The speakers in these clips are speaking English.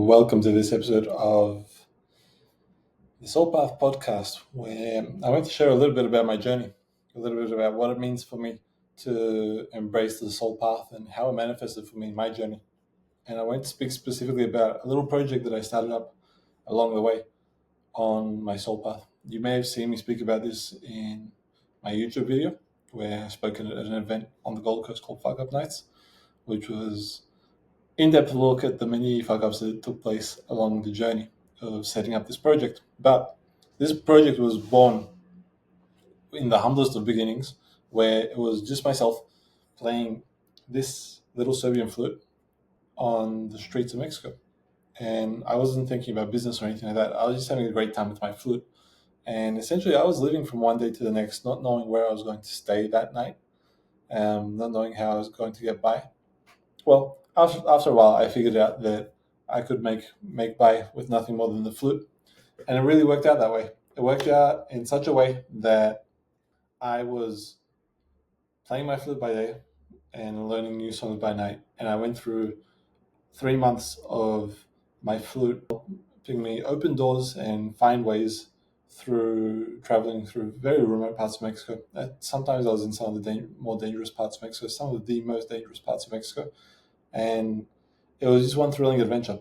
welcome to this episode of the Soul Path podcast, where I want to share a little bit about my journey, a little bit about what it means for me to embrace the soul path and how it manifested for me in my journey. And I want to speak specifically about a little project that I started up along the way on my soul path. You may have seen me speak about this in my YouTube video, where I spoke at an event on the Gold Coast called Fuck Up Nights, which was in-depth look at the many fuck-ups that took place along the journey of setting up this project. But this project was born in the humblest of beginnings, where it was just myself playing this little Serbian flute on the streets of Mexico. And I wasn't thinking about business or anything like that. I was just having a great time with my flute. And essentially, I was living from one day to the next, not knowing where I was going to stay that night, not knowing how I was going to get by. Well, after a while, I figured out that I could make by with nothing more than the flute, and it really worked out that way. It worked out in such a way that I was playing my flute by day and learning new songs by night, and I went through 3 months of my flute helping me open doors and find ways through traveling through very remote parts of Mexico. Sometimes I was in some of the more dangerous parts of Mexico, some of the most dangerous parts of Mexico, and it was just one thrilling adventure.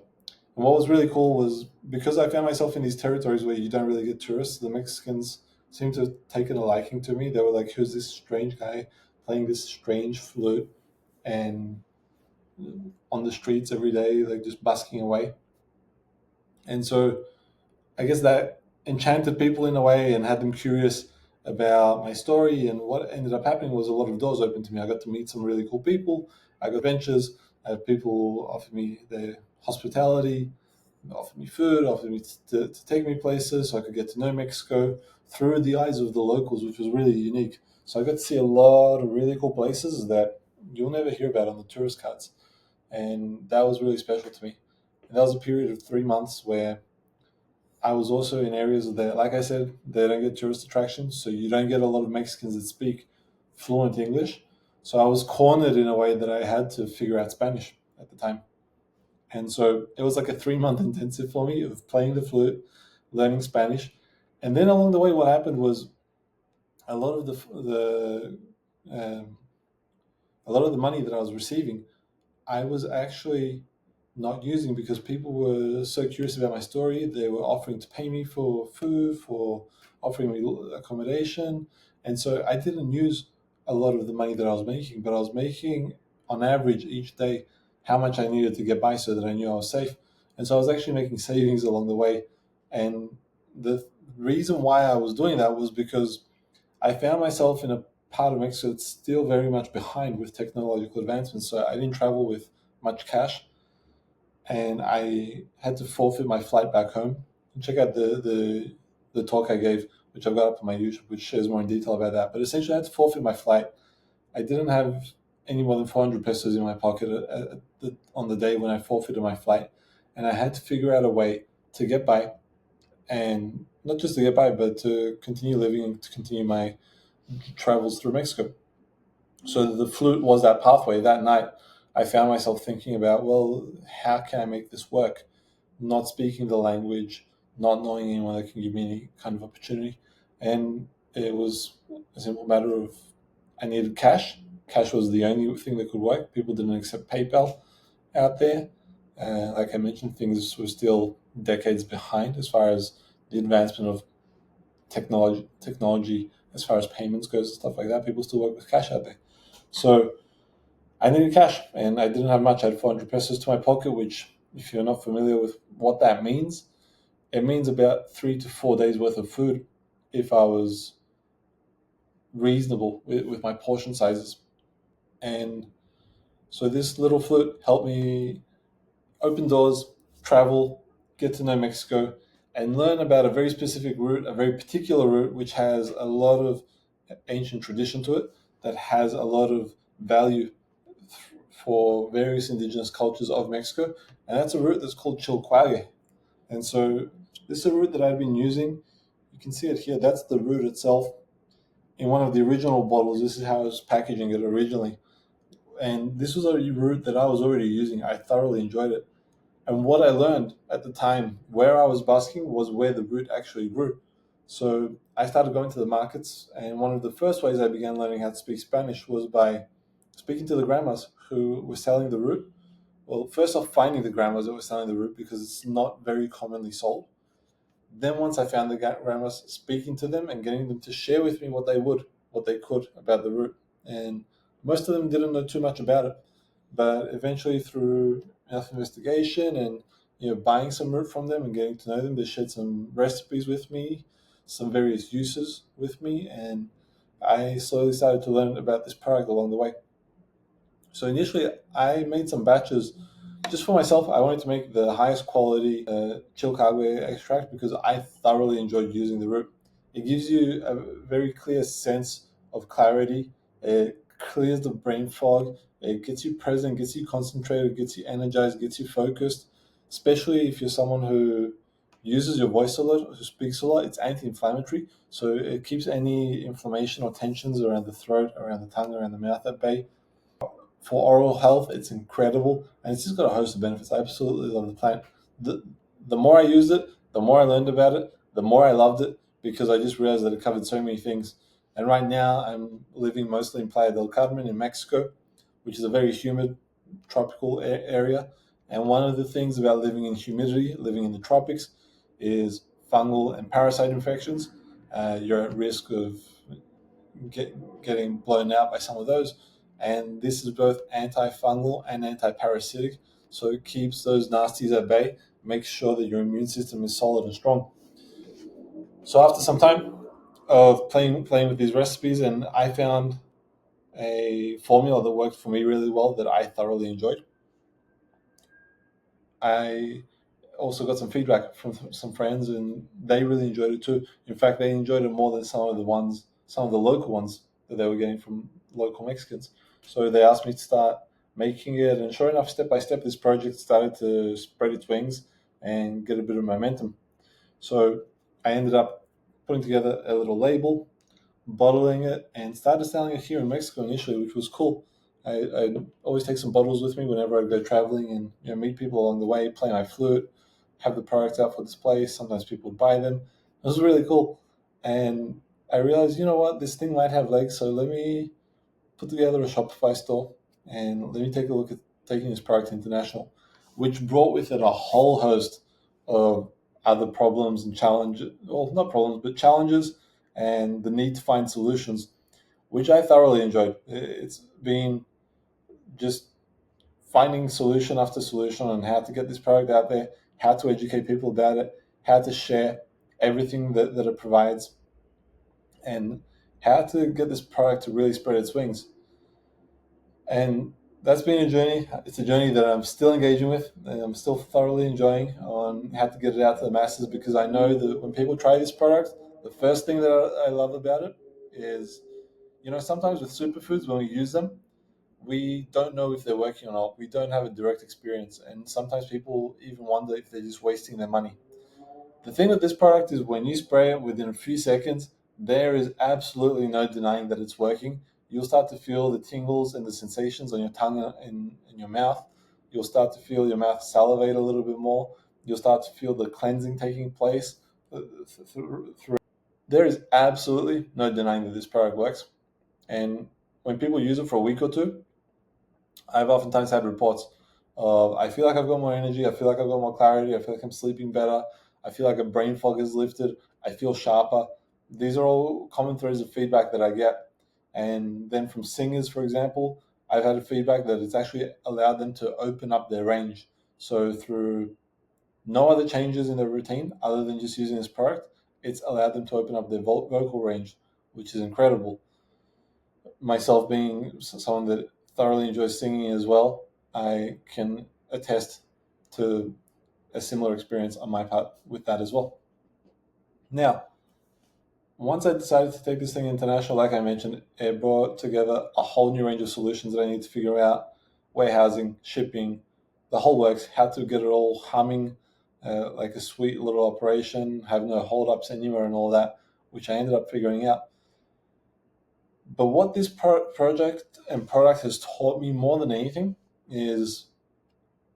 And what was really cool was because I found myself in these territories where you don't really get tourists, the Mexicans seemed to have taken a liking to me. They were like, who's this strange guy playing this strange flute and on the streets every day, like just busking away. And so I guess that enchanted people in a way and had them curious about my story. And what ended up happening was a lot of doors opened to me. I got to meet some really cool people. I got adventures. People offered me their hospitality, offered me food, offered me to take me places so I could get to know Mexico through the eyes of the locals, which was really unique. So I got to see a lot of really cool places that you'll never hear about on the tourist cards. And that was really special to me. And that was a period of 3 months where I was also in areas that, like I said, they don't get tourist attractions, so you don't get a lot of Mexicans that speak fluent English. So I was cornered in a way that I had to figure out Spanish at the time. And so it was like a 3 month intensive for me of playing the flute, learning Spanish. And then along the way, what happened was a lot of um, a lot of the money that I was receiving, I was actually not using because people were so curious about my story. They were offering to pay me for food, for offering me accommodation. And so I didn't use a lot of the money that I was making, but I was making on average each day how much I needed to get by so that I knew I was safe. And so I was actually making savings along the way. And the reason why I was doing that was because I found myself in a part of Mexico that's still very much behind with technological advancements. So I didn't travel with much cash, and I had to forfeit my flight back home. Check out the talk I gave, which I've got up on my YouTube, which shares more in detail about that. But essentially, I had to forfeit my flight. I didn't have any more than 400 pesos in my pocket on the day when I forfeited my flight, and I had to figure out a way to get by, and not just to get by, but to continue living and to continue my travels through Mexico. So the flute was that pathway. That night, I found myself thinking about, well, how can I make this work? Not speaking the language, not knowing anyone that can give me any kind of opportunity. And it was a simple matter of I needed cash. Cash was the only thing that could work. People didn't accept PayPal out there. Like I mentioned, things were still decades behind as far as the advancement of technology as far as payments goes and stuff like that. People still work with cash out there. So I needed cash and I didn't have much. I had 400 pesos to my pocket, which, if you're not familiar with what that means, it means about 3 to 4 days worth of food if I was reasonable with my portion sizes. And so this little flute helped me open doors, travel, get to know Mexico, and learn about a very specific route, a very particular route, which has a lot of ancient tradition to it, that has a lot of value for various indigenous cultures of Mexico. And that's a route that's called Chilcuague. And so this is a route that I've been using. You can see it here. That's the route itself. In one of the original bottles, this is how I was packaging it originally. And this was a route that I was already using. I thoroughly enjoyed it. And what I learned at the time where I was busking was where the root actually grew. So I started going to the markets, and one of the first ways I began learning how to speak Spanish was by speaking to the grandmas who were selling the root. Well, first off, finding the grandmas that were selling the root because it's not very commonly sold. Then once I found the grandmas, speaking to them and getting them to share with me what they could about the root. And most of them didn't know too much about it, but eventually through enough investigation and buying some root from them and getting to know them, they shared some recipes with me, some various uses with me, and I slowly started to learn about this product along the way. So initially, I made some batches just for myself. I wanted to make the highest quality chilcagwe extract because I thoroughly enjoyed using the root. It gives you a very clear sense of clarity. It clears the brain fog. It gets you present, gets you concentrated, gets you energized, gets you focused. Especially if you're someone who uses your voice a lot, who speaks a lot. It's anti-inflammatory, so it keeps any inflammation or tensions around the throat, around the tongue, around the mouth at bay. For oral health, it's incredible, and it's just got a host of benefits. I absolutely love the plant. The the more I used it, the more I learned about it, the more I loved it because I just realized that it covered so many things. And right now, I'm living mostly in Playa del Carmen in Mexico, which is a very humid tropical area. And one of the things about living in humidity, living in the tropics, is fungal and parasite infections. You're at risk of getting blown out by some of those. And this is both antifungal and anti-parasitic, so it keeps those nasties at bay, makes sure that your immune system is solid and strong. So after some time of playing with these recipes, and I found a formula that worked for me really well that I thoroughly enjoyed. I also got some feedback from some friends, and they really enjoyed it too. In fact, they enjoyed it more than some of the local ones that they were getting from local Mexicans. So they asked me to start making it, and sure enough, step by step, this project started to spread its wings and get a bit of momentum. So I ended up putting together a little label, bottling it, and started selling it here in Mexico initially, which was cool. I always take some bottles with me whenever I go traveling and meet people along the way, play my flute, have the products out for display. Sometimes people would buy them. It was really cool. And I realized, you know what, this thing might have legs, so let me put together a Shopify store and let me take a look at taking this product international, which brought with it a whole host of other problems and challenges, well, not problems, but challenges and the need to find solutions, which I thoroughly enjoyed. It's been just finding solution after solution on how to get this product out there, how to educate people about it, how to share everything that it provides, and how to get this product to really spread its wings. And that's been a journey. It's a journey that I'm still engaging with, and I'm still thoroughly enjoying on how to get it out to the masses because I know that when people try this product, the first thing that I love about it is, sometimes with superfoods, when we use them, we don't know if they're working or not. We don't have a direct experience. And sometimes people even wonder if they're just wasting their money. The thing with this product is when you spray it within a few seconds, there is absolutely no denying that it's working. You'll start to feel the tingles and the sensations on your tongue and in your mouth. You'll start to feel your mouth salivate a little bit more. You'll start to feel the cleansing taking place through. There is absolutely no denying that this product works. And when people use it for a week or two, I've oftentimes had reports of I feel like I've got more energy, I feel like I've got more clarity, I feel like I'm sleeping better, I feel like a brain fog is lifted, I feel sharper. These are all common threads of feedback that I get. And then from singers, for example, I've had a feedback that it's actually allowed them to open up their range. So through no other changes in their routine other than just using this product, it's allowed them to open up their vocal range, which is incredible. Myself being someone that thoroughly enjoys singing as well, I can attest to a similar experience on my part with that as well. Now, once I decided to take this thing international, like I mentioned, it brought together a whole new range of solutions that I need to figure out: warehousing, shipping, the whole works, how to get it all humming like a sweet little operation, have no holdups anywhere and all that, which I ended up figuring out. But what this project and product has taught me more than anything is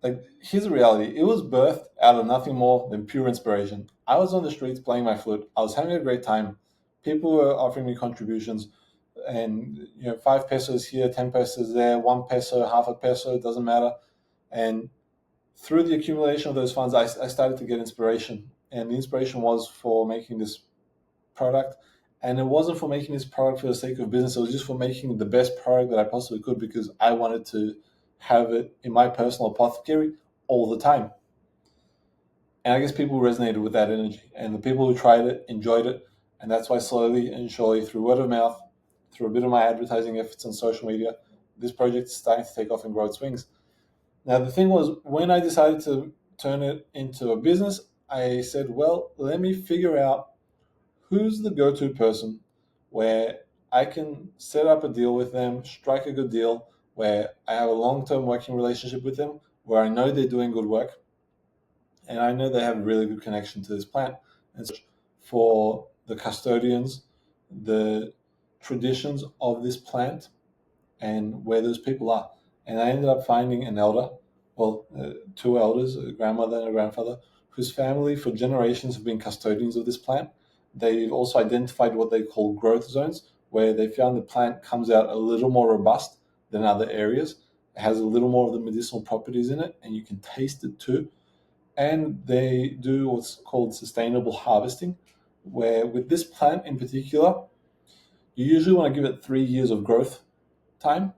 like, here's the reality. It was birthed out of nothing more than pure inspiration. I was on the streets playing my flute. I was having a great time. People were offering me contributions, and 5 pesos here, 10 pesos there, 1 peso, half a peso, it doesn't matter. And through the accumulation of those funds, I started to get inspiration, and the inspiration was for making this product. And it wasn't for making this product for the sake of business. It was just for making the best product that I possibly could, because I wanted to have it in my personal apothecary all the time. And I guess people resonated with that energy, and the people who tried it enjoyed it. And that's why slowly and surely, through word of mouth, through a bit of my advertising efforts on social media, this project is starting to take off and grow its wings. Now, the thing was, when I decided to turn it into a business, I said, well, let me figure out who's the go-to person where I can set up a deal with them, strike a good deal, where I have a long-term working relationship with them, where I know they're doing good work, and I know they have a really good connection to this plant. And so for the custodians, the traditions of this plant, and where those people are. And I ended up finding an elder, well, two elders, a grandmother and a grandfather, whose family for generations have been custodians of this plant. They've also identified what they call growth zones, where they found the plant comes out a little more robust than other areas. It has a little more of the medicinal properties in it, and you can taste it too. And they do what's called sustainable harvesting, where with this plant in particular, you usually want to give it 3 years of growth time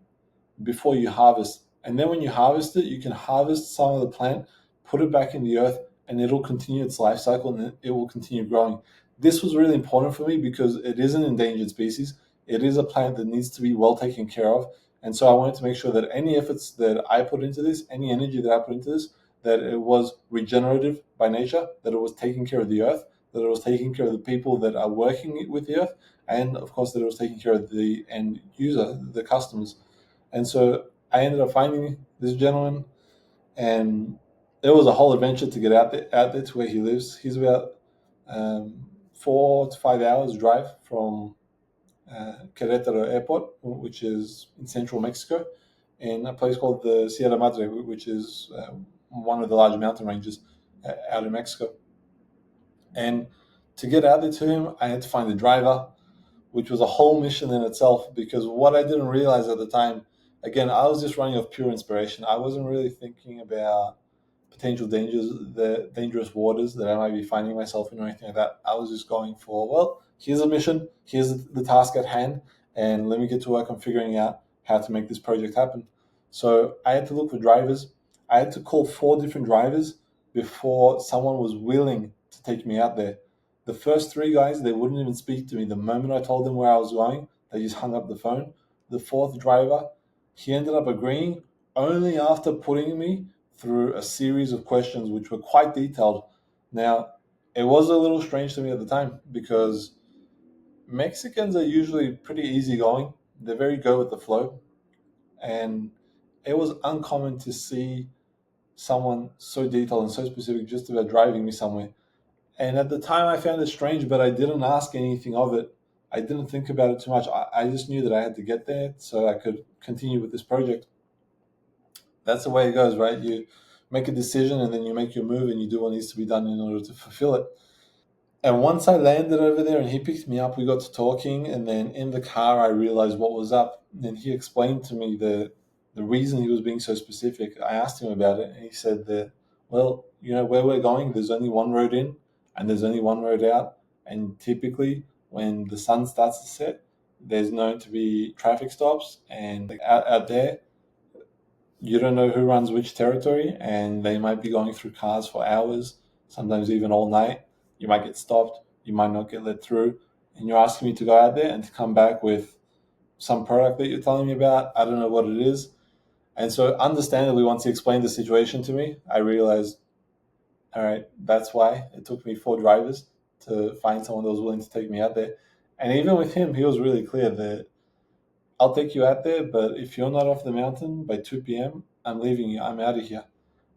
before you harvest. And then when you harvest it, you can harvest some of the plant, put it back in the earth, and it'll continue its life cycle, and it will continue growing. This was really important for me because it is an endangered species. It is a plant that needs to be well taken care of. And so I wanted to make sure that any efforts that I put into this, any energy that I put into this, that it was regenerative by nature, that it was taking care of the earth, that it was taking care of the people that are working with the earth, and of course that it was taking care of the end user, the customers. And so I ended up finding this gentleman, and it was a whole adventure to get out there to where he lives. He's about 4 to 5 hours drive from Querétaro Airport, which is in central Mexico, in a place called the Sierra Madre, which is one of the large mountain ranges out in Mexico. And to get out there to him, I had to find a driver, which was a whole mission in itself, because what I didn't realize at the time, again, I was just running off pure inspiration. I wasn't really thinking about potential dangers, the dangerous waters that I might be finding myself in or anything like that. I was just going for, well, here's a mission, here's the task at hand, and let me get to work on figuring out how to make this project happen. So I had to look for drivers. I had to call 4 different drivers before someone was willing to take me out there. The first 3 guys, they wouldn't even speak to me. The moment I told them where I was going, they just hung up the phone. The fourth driver, he ended up agreeing only after putting me through a series of questions which were quite detailed. Now, it was a little strange to me at the time because Mexicans are usually pretty easygoing. They're very go with the flow. And it was uncommon to see someone so detailed and so specific just about driving me somewhere. And at the time, I found it strange, but I didn't ask anything of it. I didn't think about it too much. I just knew that I had to get there so I could continue with this project. That's the way it goes, right? You make a decision and then you make your move and you do what needs to be done in order to fulfill it. And once I landed over there and he picked me up, we got to talking. And then in the car, I realized what was up. And he explained to me the reason he was being so specific. I asked him about it, and he said that, well, where we're going, there's only one road in and there's only one road out. And typically, when the sun starts to set, there's known to be traffic stops. And out there, you don't know who runs which territory, and they might be going through cars for hours, sometimes even all night. You might get stopped, you might not get let through, and you're asking me to go out there and to come back with some product that you're telling me about. I don't know what it is. And so, understandably, once he explained the situation to me, I realized, all right, that's why it took me 4 drivers to find someone that was willing to take me out there. And even with him, he was really clear that I'll take you out there, but if you're not off the mountain by 2 p.m., I'm leaving you. I'm out of here.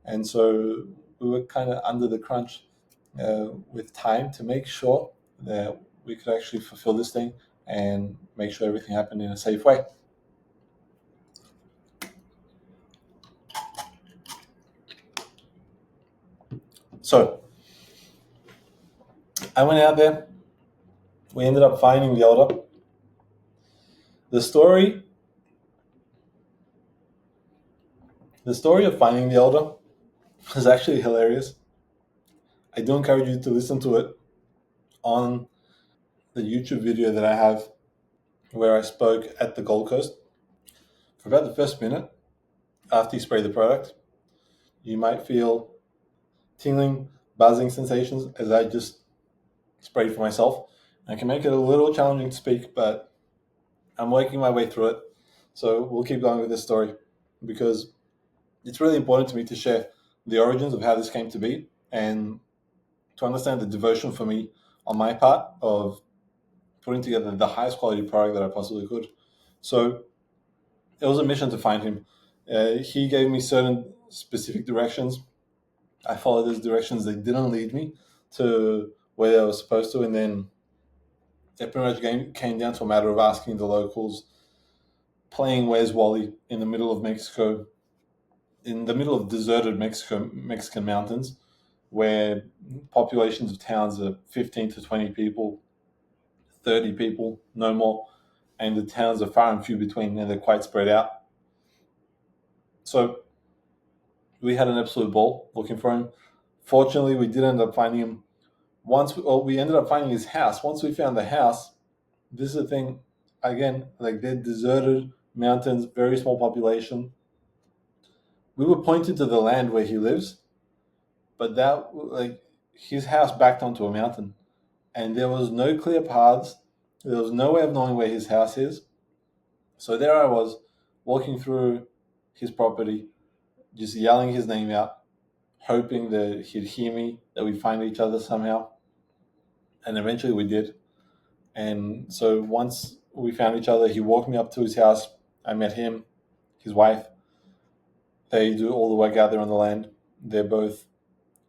And so we were kind of under the crunch with time to make sure that we could actually fulfill this thing and make sure everything happened in a safe way. So I went out there. We ended up finding the elder. The story, the story of finding the elder was actually hilarious. I do encourage you to listen to it on the YouTube video that I have where I spoke at the Gold Coast. For about the first minute after you spray the product, you might feel tingling, buzzing sensations as I just sprayed for myself. I can make it a little challenging to speak, but I'm working my way through it. So we'll keep going with this story because it's really important to me to share the origins of how this came to be and to understand the devotion for me on my part of putting together the highest quality product that I possibly could. So it was a mission to find him. He gave me certain specific directions. I followed those directions. They didn't lead me to where I was supposed to. And then it pretty much came down to a matter of asking the locals, playing Where's Wally in the middle of Mexico, in the middle of deserted Mexican mountains, where populations of towns are 15 to 20 people, 30 people, no more, and the towns are far and few between, and they're quite spread out. So we had an absolute ball looking for him. Fortunately, we did end up finding him. We ended up finding his house. Once we found the house, this is the thing. Again, like they're deserted mountains, very small population. We were pointed to the land where he lives, but that like his house backed onto a mountain, and there was no clear paths. There was no way of knowing where his house is. So there I was, walking through his property, just yelling his name out, hoping that he'd hear me, that we'd find each other somehow. And eventually we did. And so once we found each other, he walked me up to his house. I met him, his wife. They do all the work out there on the land. They're both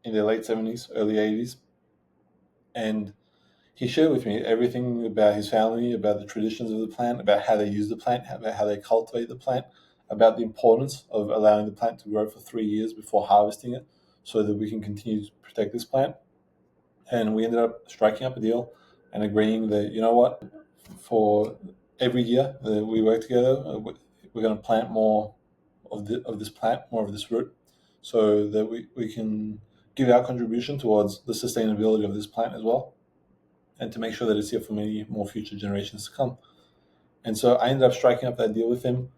in their late 70s, early 80s. And he shared with me everything about his family, about the traditions of the plant, about how they use the plant, about how they cultivate the plant, about the importance of allowing the plant to grow for 3 years before harvesting it so that we can continue to protect this plant. And we ended up striking up a deal and agreeing that, you know what, for every year that we work together, we're going to plant more of this plant, more of this root, so that we can give our contribution towards the sustainability of this plant as well, and to make sure that it's here for many more future generations to come. And so I ended up striking up that deal with him,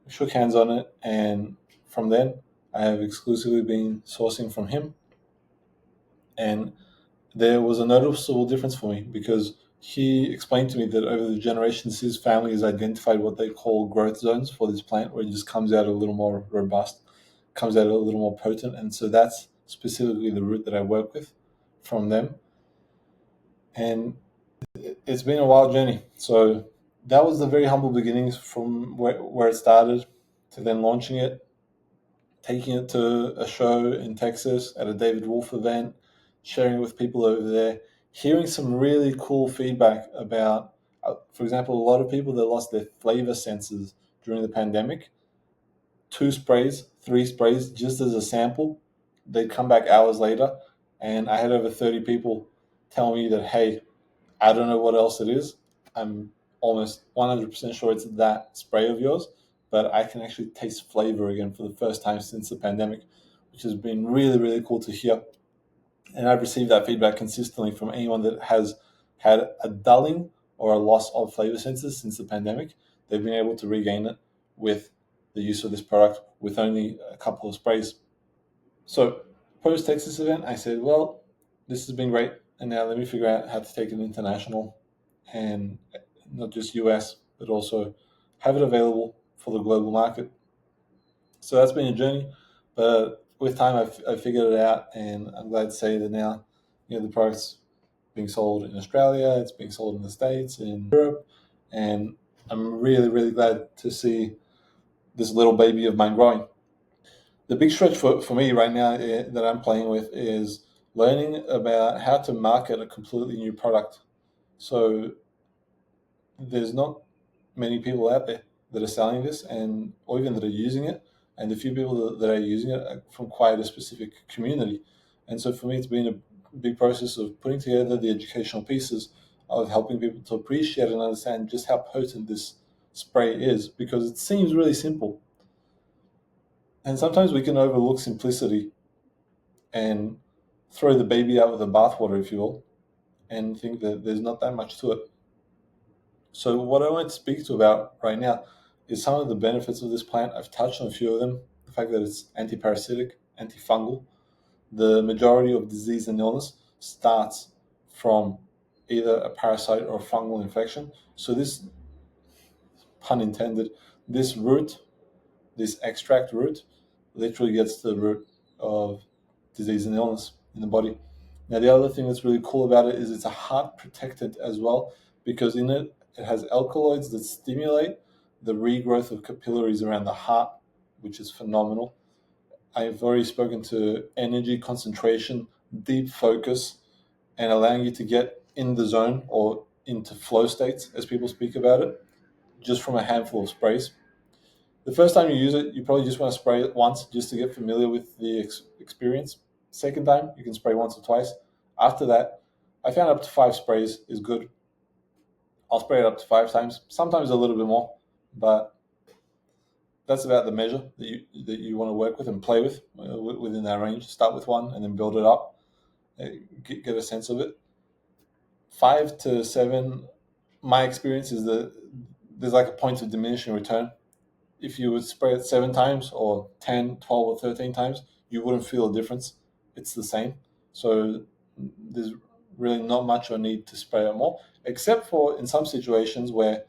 shook hands on it, and from then I have exclusively been sourcing from him. And there was a noticeable difference for me because he explained to me that over the generations, his family has identified what they call growth zones for this plant, where it just comes out a little more robust, comes out a little more potent. And so that's specifically the root that I work with from them. And it's been a wild journey. So that was the very humble beginnings from where it started to then launching it, taking it to a show in Texas at a David Wolf event, sharing it with people over there, hearing some really cool feedback about, for example, a lot of people that lost their flavor senses during the pandemic. 2 sprays, 3 sprays, just as a sample. They'd come back hours later, and I had over 30 people tell me that, hey, I don't know what else it is. I'm almost 100% sure it's that spray of yours, but I can actually taste flavor again for the first time since the pandemic, which has been really, really cool to hear. And I've received that feedback consistently from anyone that has had a dulling or a loss of flavor senses since the pandemic. They've been able to regain it with the use of this product with only a couple of sprays. So post Texas event, I said, well, this has been great, and now let me figure out how to take it international, and not just US, but also have it available for the global market. So that's been a journey, but with time, I figured it out, and I'm glad to say that now, the product's being sold in Australia, it's being sold in the States, in Europe, and I'm really, really glad to see this little baby of mine growing. The big stretch for me right now that I'm playing with is learning about how to market a completely new product. So there's not many people out there that are selling this, and or even that are using it, and the few people that are using it are from quite a specific community. And so for me, it's been a big process of putting together the educational pieces of helping people to appreciate and understand just how potent this spray is, because it seems really simple. And sometimes we can overlook simplicity and throw the baby out with the bathwater, if you will, and think that there's not that much to it. So what I want to speak to about right now is some of the benefits of this plant. I've touched on a few of them. The fact that it's anti-parasitic, antifungal. The majority of disease and illness starts from either a parasite or a fungal infection. So this, pun intended, this root, this extract root, literally gets to the root of disease and illness in the body. Now, the other thing that's really cool about it is it's a heart protectant as well, because in it, it has alkaloids that stimulate the regrowth of capillaries around the heart, which is phenomenal. I've already spoken to energy, concentration, deep focus, and allowing you to get in the zone or into flow states, as people speak about it, just from a handful of sprays. The first time you use it, you probably just want to spray it once just to get familiar with the experience. Second time, you can spray once or twice. After that, I found up to 5 sprays is good. I'll spray it up to 5 times, sometimes a little bit more, but that's about the measure that you want to work with and play with within that range. Start with one and then build it up. Get a sense of it. 5 to 7, my experience is that there's like a point of diminishing return. If you would spray it 7 times or 10, 12, or 13 times, you wouldn't feel a difference. It's the same. So there's really not much of a need to spray it more, except for in some situations where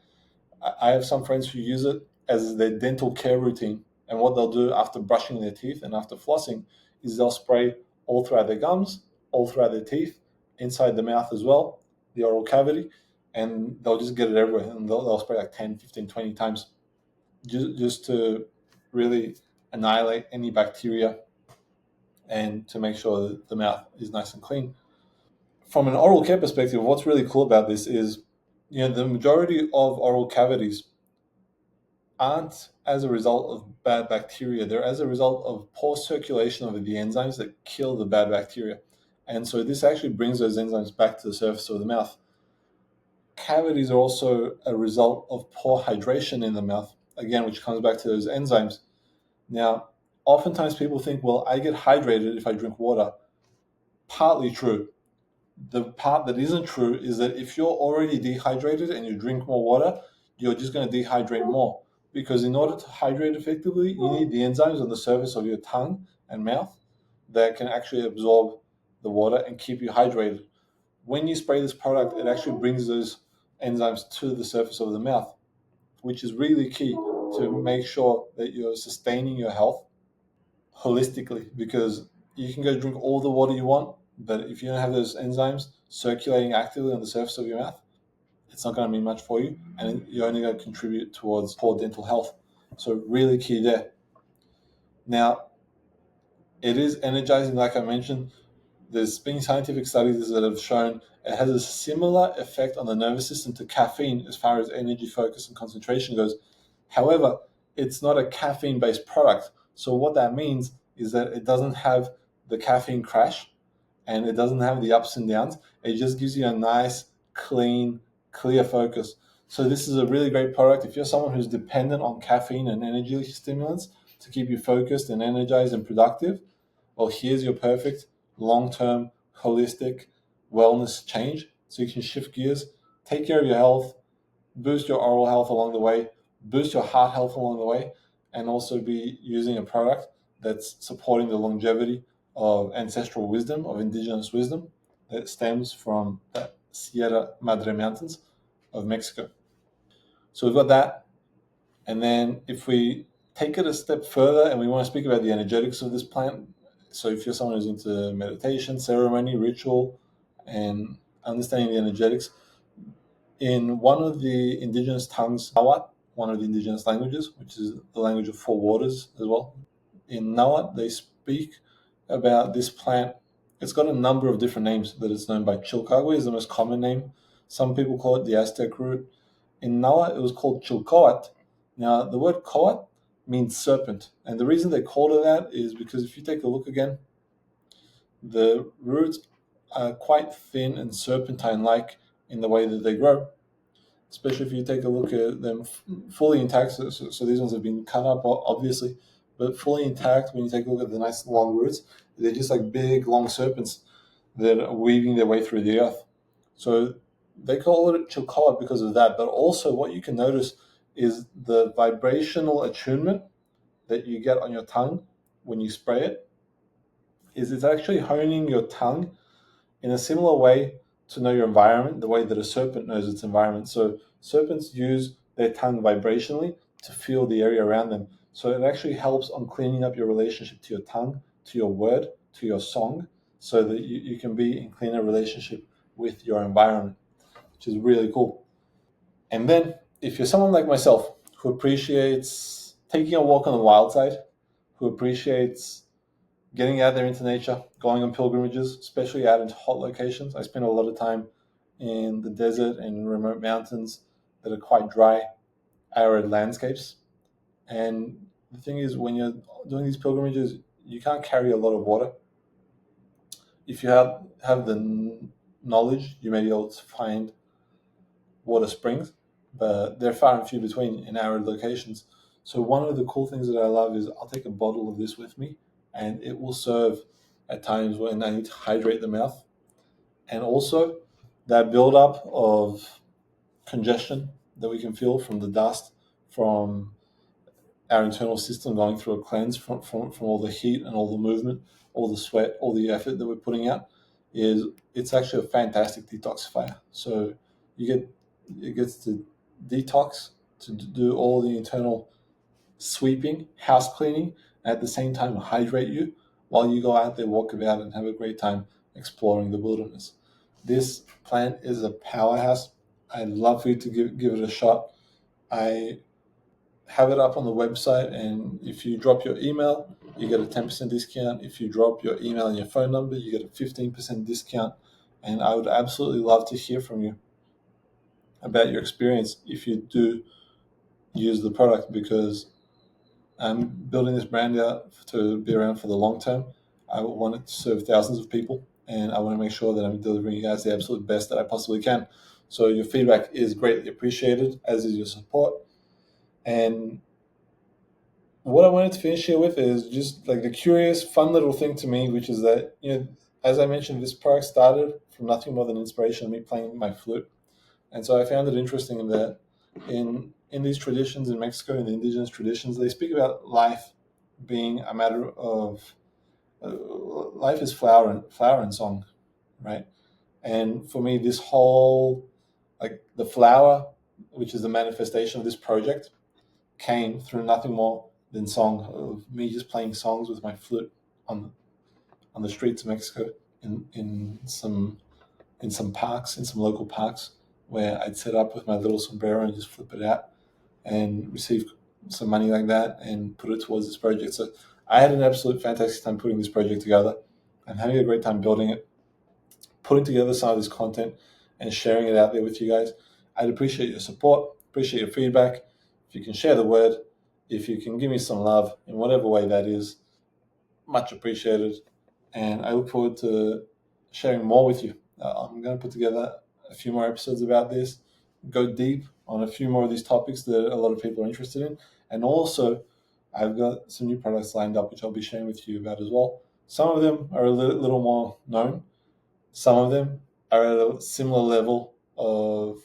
I have some friends who use it as their dental care routine. And what they'll do after brushing their teeth and after flossing is they'll spray all throughout their gums, all throughout their teeth, inside the mouth as well, the oral cavity, and they'll just get it everywhere. And they'll spray like 10, 15, 20 times just to really annihilate any bacteria and to make sure that the mouth is nice and clean. From an oral care perspective, what's really cool about this is, the majority of oral cavities aren't as a result of bad bacteria. They're as a result of poor circulation of the enzymes that kill the bad bacteria. And so this actually brings those enzymes back to the surface of the mouth. Cavities are also a result of poor hydration in the mouth, again, which comes back to those enzymes. Now, oftentimes people think, well, I get hydrated if I drink water. Partly true. The part that isn't true is that if you're already dehydrated and you drink more water, you're just going to dehydrate more. Because in order to hydrate effectively, you need the enzymes on the surface of your tongue and mouth that can actually absorb the water and keep you hydrated. When you spray this product, it actually brings those enzymes to the surface of the mouth, which is really key to make sure that you're sustaining your health holistically, because you can go drink all the water you want, but if you don't have those enzymes circulating actively on the surface of your mouth, it's not going to mean much for you, and you're only going to contribute towards poor dental health. So really key there. Now, it is energizing, like I mentioned. There's been scientific studies that have shown it has a similar effect on the nervous system to caffeine as far as energy, focus, and concentration goes. However, it's not a caffeine-based product. So what that means is that it doesn't have the caffeine crash and it doesn't have the ups and downs. It just gives you a nice, clean, clear focus. So this is a really great product. If you're someone who's dependent on caffeine and energy stimulants to keep you focused and energized and productive, well, here's your perfect long-term holistic wellness change. So you can shift gears, take care of your health, boost your oral health along the way, boost your heart health along the way, and also be using a product that's supporting the longevity of ancestral wisdom, of indigenous wisdom that stems from the Sierra Madre Mountains of Mexico. So we've got that. And then if we take it a step further and we want to speak about the energetics of this plant, so if you're someone who's into meditation, ceremony, ritual, and understanding the energetics, in one of the indigenous tongues, Nahuatl, one of the indigenous languages, which is the language of 4 waters as well, in Nahuatl, they speak about this plant. It's got a number of different names that it's known by. Chilcagua is the most common name. Some people call it the Aztec root. In Nahuatl, it was called Chilcoat. Now, the word coat means serpent. And the reason they called it that is because if you take a look again, the roots are quite thin and serpentine-like in the way that they grow, especially if you take a look at them fully intact. So these ones have been cut up, obviously, but fully intact, when you take a look at the nice long roots, they're just like big, long serpents that are weaving their way through the earth. So they call it chilkola because of that. But also, what you can notice is the vibrational attunement that you get on your tongue when you spray it. Is it's actually honing your tongue in a similar way to know your environment, the way that a serpent knows its environment. So serpents use their tongue vibrationally to feel the area around them. So it actually helps on cleaning up your relationship to your tongue, to your word, to your song, so that you can be in cleaner relationship with your environment, which is really cool. And then if you're someone like myself who appreciates taking a walk on the wild side, who appreciates getting out there into nature, going on pilgrimages, especially out into hot locations. I spend a lot of time in the desert and remote mountains that are quite dry, arid landscapes. And the thing is, when you're doing these pilgrimages, you can't carry a lot of water. If you have the knowledge, you may be able to find water springs, but they're far and few between in arid locations. So one of the cool things that I love is I'll take a bottle of this with me, and it will serve at times when I need to hydrate the mouth. And also that buildup of congestion that we can feel from the dust, from our internal system going through a cleanse from all the heat and all the movement, all the sweat, all the effort that we're putting out, is it's actually a fantastic detoxifier. So you get it gets to detox, to do all the internal sweeping, house cleaning, and at the same time hydrate you while you go out there, walk about, and have a great time exploring the wilderness. This plant is a powerhouse. I'd love for you to give it a shot. I have it up on the website, and if you drop your email, you get a 10% discount. If you drop your email and your phone number, you get a 15% discount. And I would absolutely love to hear from you about your experience if you do use the product, because I'm building this brand out to be around for the long term. I want it to serve thousands of people, and I want to make sure that I'm delivering you guys the absolute best that I possibly can. So your feedback is greatly appreciated, as is your support. And what I wanted to finish here with is just like a curious, fun little thing to me, which is that, as I mentioned, this product started from nothing more than inspiration of me playing my flute. And so I found it interesting that in these traditions in Mexico, in the indigenous traditions, they speak about life being a matter of life is flower and song, right? And for me, this whole, like, the flower, which is the manifestation of this project, came through nothing more than song, of me just playing songs with my flute on the streets of Mexico, in some parks, in some local parks, where I'd set up with my little sombrero and just flip it out and receive some money like that and put it towards this project. So I had an absolute fantastic time putting this project together. I'm having a great time building it, putting together some of this content and sharing it out there with you guys. I'd appreciate your support, appreciate your feedback. If you can share the word, if you can give me some love in whatever way that is, much appreciated. And I look forward to sharing more with you. I'm going to put together a few more episodes about this, go deep on a few more of these topics that a lot of people are interested in. And also, I've got some new products lined up, which I'll be sharing with you about as well. Some of them are a little more known. Some of them are at a similar level of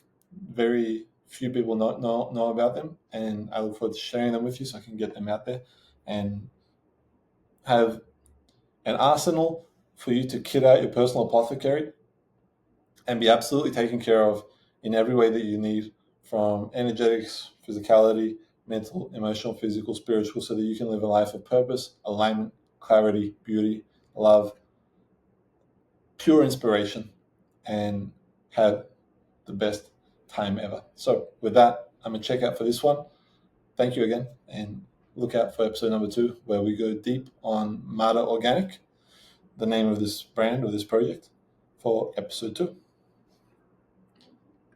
very few people know about them. And I look forward to sharing them with you so I can get them out there and have an arsenal for you to kit out your personal apothecary and be absolutely taken care of in every way that you need, from energetics, physicality, mental, emotional, physical, spiritual, so that you can live a life of purpose, alignment, clarity, beauty, love, pure inspiration, and have the best time ever. So with that, I'm going to check out for this one. Thank you again, and look out for episode number 2, where we go deep on Mata Organic, the name of this brand or this project, for episode 2.